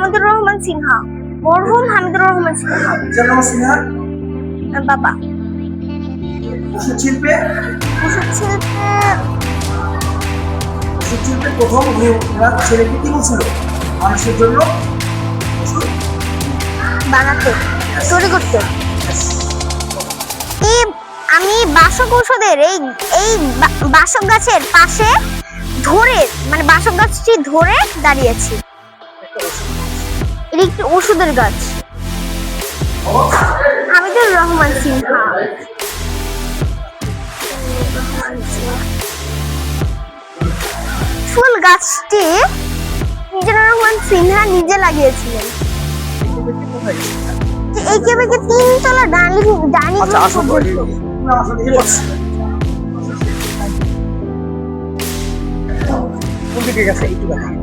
হামিদুর রহমান সিনহা, মরহুম হামিদুর রহমান সিনহা। সিনহা বাবা। ওষুধ শিল্পে ওষুধ শিল্পে ওষুধ শিল্পে প্রথম ওনার ছেলেকে কি বলছিল মানুষের জন্য ওষুধ বানাতে, তৈরি করতে। আমি বাসক ঔষধের এই এই বাসক গাছের পাশে ধরে, মানে বাসক গাছটি ধরে দাঁড়িয়েছি। এটা একটি ওষুধের গাছ। হামিদুর রহমান সিনহা। ফুল গাছটি মিজানুর রহমান সিনহা নিজে লাগিয়েছিলেন। এই কেবেকে 3 তলা ডাইনিং কোন দিকে গেছে একটু দেখেন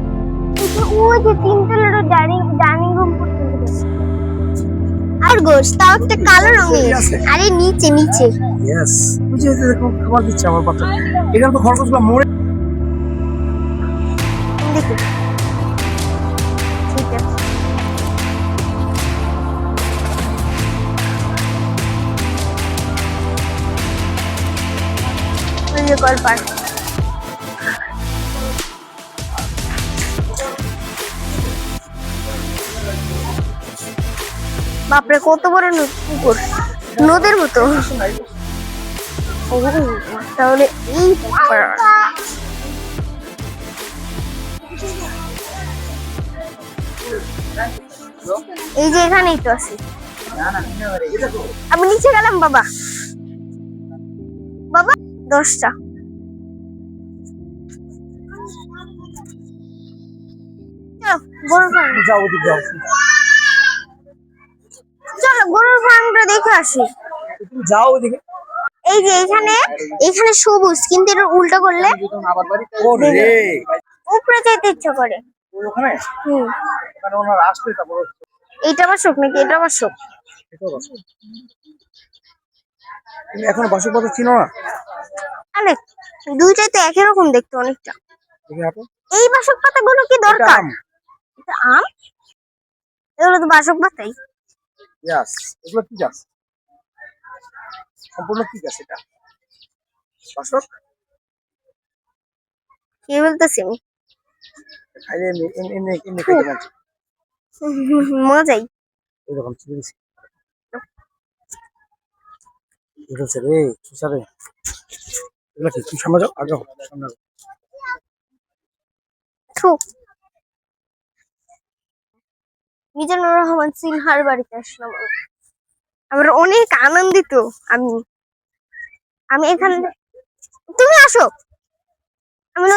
ওই যে 3 তলার ডাইনিং রুম পর্যন্ত গেছে। আর গোশ তাও একটা কালো রঙের। আরে নিচে নিচে। ইয়েস বুঝে দেখো খাবার দিচ্ছে আমার বাচ্চা। এখানে তো খরগোশগুলো মরে। দেখো, ঠিক আছে। ওই যে কলপার। বাপরে কত বড় পুকুর, নদীর মতো। তাহলে এই এই যে এখানেই তো আছি। আমি নিচে গেলাম বাবা। বাবা 10টা। গরুর ফার্ম, যাও ওদিকে যাও চলো গরুর ফার্মটা দেখে আসি। তুমি যাও ওদিকে এই যে এখানে এখানে সবুজ, কিন্তু এটা উল্টো করলে ওরে উপরে যেতে ইচ্ছা করে। ওখানে হুম, ওখানে ওনার আসলে তারপর এইটা বাসক নাকি এটা বাসক? তুমি এখনো বাসক পাতা চিনো না? আরে দুইটাই তো একই রকম দেখতে অনেকটা। দেখে হাঁটো। এই বাসক পাতাগুলো কি এটা দরকার? আম। এটা আম? এগুলো তো বাসক পাতাই। ইয়াস এগুলো কি গাছ? সম্পূর্ণ কি গাছ এটা? বাসক কি বলতেছি আমি? খাইলে এমনি এমনি এমনি খেতে না মজাই। এরকম চিনিস বুঝেছে রে সুসারে এগুলো কি তুই সামনে যাও আগে সামনে যাও। থু, মিজানুর রহমান সিনহার বাড়িতে আসলাম। আমরা অনেক আনন্দিত। আমি আমি এখানে, তুমি আসো। আমি